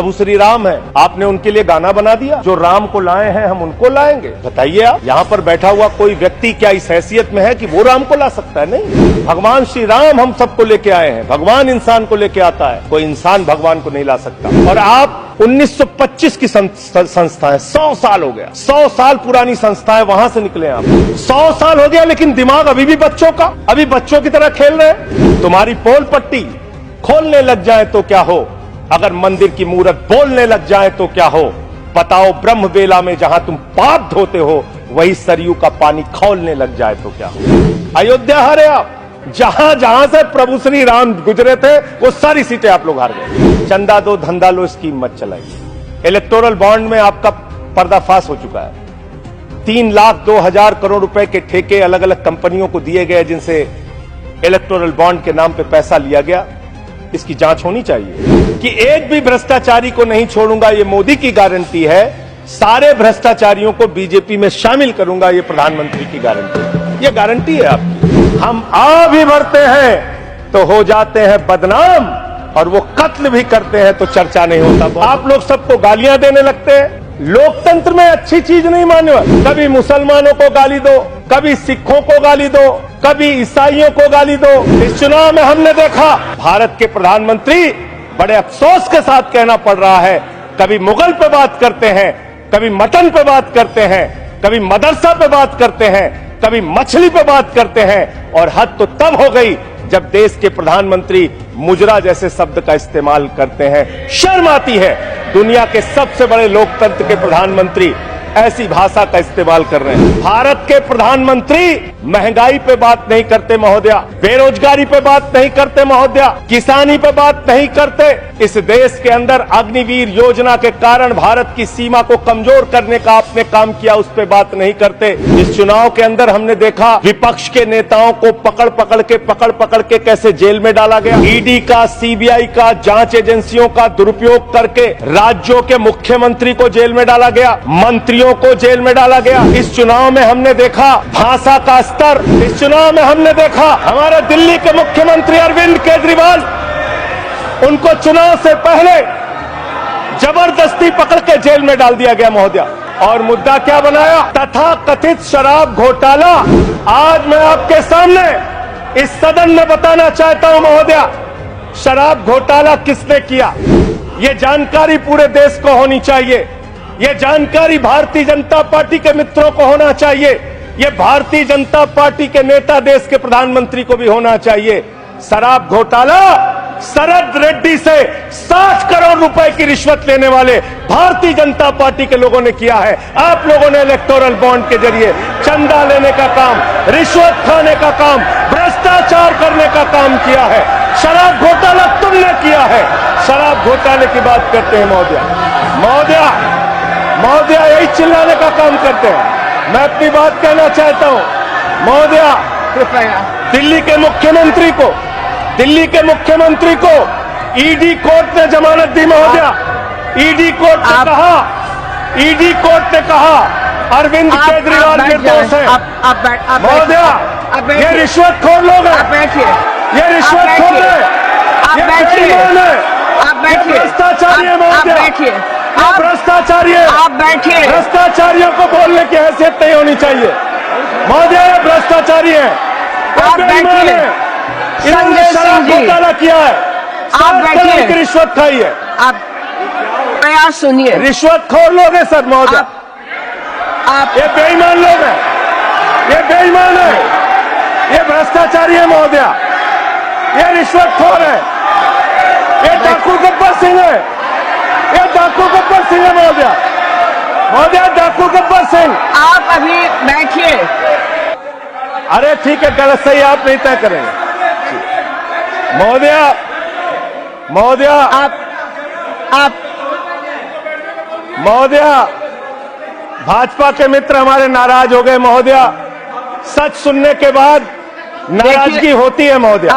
प्रभु श्री राम है, आपने उनके लिए गाना बना दिया। जो राम को लाए हैं हम उनको लाएंगे। बताइए आप, यहाँ पर बैठा हुआ कोई व्यक्ति क्या इस हैसियत में है कि वो राम को ला सकता है? नहीं, भगवान श्री राम हम सबको लेके आए हैं। भगवान इंसान को लेके आता है, कोई इंसान भगवान को नहीं ला सकता। और आप 1925 की संस्था है, 100 साल हो गया, 100 साल पुरानी संस्था है, वहां से निकले आप। 100 साल हो गया लेकिन दिमाग अभी भी बच्चों का, अभी बच्चों की तरह खेल रहे हैं। तुम्हारी पोल पट्टी खोलने लग जाए तो क्या हो, अगर मंदिर की मूरत बोलने लग जाए तो क्या हो। बताओ, ब्रह्म बेला में जहां तुम पाप धोते हो वही सरयू का पानी खौलने लग जाए तो क्या हो। अयोध्या हारे आप, जहां जहां से प्रभु श्री राम गुजरे थे वो सारी सीटें आप लोग हार गए। चंदा दो धंधा लो स्कीम मत चलाइए। इलेक्टोरल बॉन्ड में आपका पर्दाफाश हो चुका है। 3,02,000 करोड़ रुपए के ठेके अलग अलग कंपनियों को दिए गए, जिनसे इलेक्टोरल बॉन्ड के नाम पे पैसा लिया गया। इसकी जांच होनी चाहिए कि एक भी भ्रष्टाचारी को नहीं छोड़ूंगा, ये मोदी की गारंटी है। सारे भ्रष्टाचारियों को बीजेपी में शामिल करूंगा, ये प्रधानमंत्री की गारंटी है। ये गारंटी है आपकी। हम आ भी भरते हैं तो हो जाते हैं बदनाम, और वो कत्ल भी करते हैं तो चर्चा नहीं होता। आप लोग सबको गालियां देने लगते हैं। लोकतंत्र में अच्छी चीज नहीं मानो। कभी मुसलमानों को गाली दो, कभी सिखों को गाली दो, कभी ईसाइयों को गाली दो। इस चुनाव में हमने देखा भारत के प्रधानमंत्री बड़े अफसोस के साथ कहना पड़ रहा है, कभी मुगल पे बात करते हैं, कभी मटन पे बात करते हैं, कभी मदरसा पे बात करते हैं, कभी मछली पे बात करते हैं। और हद तो तब हो गई जब देश के प्रधानमंत्री मुजरा जैसे शब्द का इस्तेमाल करते हैं। शर्म आती है, दुनिया के सबसे बड़े लोकतंत्र के प्रधानमंत्री ऐसी भाषा का इस्तेमाल कर रहे हैं। भारत के प्रधानमंत्री महंगाई पे बात नहीं करते महोदया, बेरोजगारी पे बात नहीं करते महोदया, किसानी पे बात नहीं करते। इस देश के अंदर अग्निवीर योजना के कारण भारत की सीमा को कमजोर करने का आपने काम किया, उस पे बात नहीं करते। इस चुनाव के अंदर हमने देखा विपक्ष के नेताओं को पकड़ पकड़ के कैसे जेल में डाला गया। ईडी का, सीबीआई का, जांच एजेंसियों का दुरुपयोग करके राज्यों के मुख्यमंत्री को जेल में डाला गया, मंत्रियों को जेल में डाला गया। इस चुनाव में हमने देखा भाषा का स्तर। इस चुनाव में हमने देखा हमारे दिल्ली के मुख्यमंत्री अरविंद केजरीवाल, उनको चुनाव से पहले जबरदस्ती पकड़ के जेल में डाल दिया गया महोदया। और मुद्दा क्या बनाया? तथा कथित शराब घोटाला। आज मैं आपके सामने इस सदन में बताना चाहता हूं महोदया, शराब घोटाला किसने किया, ये जानकारी पूरे देश को होनी चाहिए। ये जानकारी भारतीय जनता पार्टी के मित्रों को होना चाहिए। ये भारतीय जनता पार्टी के नेता, देश के प्रधानमंत्री को भी होना चाहिए। शराब घोटाला शरद रेड्डी से 60 करोड़ रुपए की रिश्वत लेने वाले भारतीय जनता पार्टी के लोगों ने किया है। आप लोगों ने इलेक्टोरल बॉन्ड के जरिए चंदा लेने का काम, रिश्वत खाने का काम, भ्रष्टाचार करने का काम किया है। शराब घोटाला तुमने किया है। शराब घोटाले की बात करते हैं महोदया, यही चिल्लाने का काम करते हैं। मैं अपनी बात कहना चाहता हूं महोदया, दिल्ली के मुख्यमंत्री को ईडी कोर्ट ने जमानत दी महोदया। ईडी कोर्ट ने कहा अरविंद केजरीवाल निर्दोष है महोदया। ये रिश्वतखोर लोग हैं, ये रिश्वतखोर है, ये बेईमान है, ये भ्रष्टाचारी है महोदया, भ्रष्टाचारी है। आप बैठिए। भ्रष्टाचारियों को बोलने की हैसियत नहीं होनी चाहिए महोदया। ये भ्रष्टाचारी है, आप बैठिए। इन्होंने शराब घोटाला किया है, आप बैठिए। की रिश्वत खाई है। आप प्रयास सुनिए। रिश्वतखोर लोग हैं सर महोदया, आप ये बेईमान लोग हैं, ये बेईमान है, ये भ्रष्टाचारी है महोदया, ये रिश्वतखोर है, ये डाकू गब्बर सिंह है, ये डाकू गब्बर सिंह है महोदया, डाकू गब्बर सिंह। आप अभी बैठिए। अरे ठीक है, गलत सही आप नहीं तय करेंगे महोदया। भाजपा के मित्र हमारे नाराज हो गए महोदया। सच सुनने के बाद नाराजगी होती है महोदया।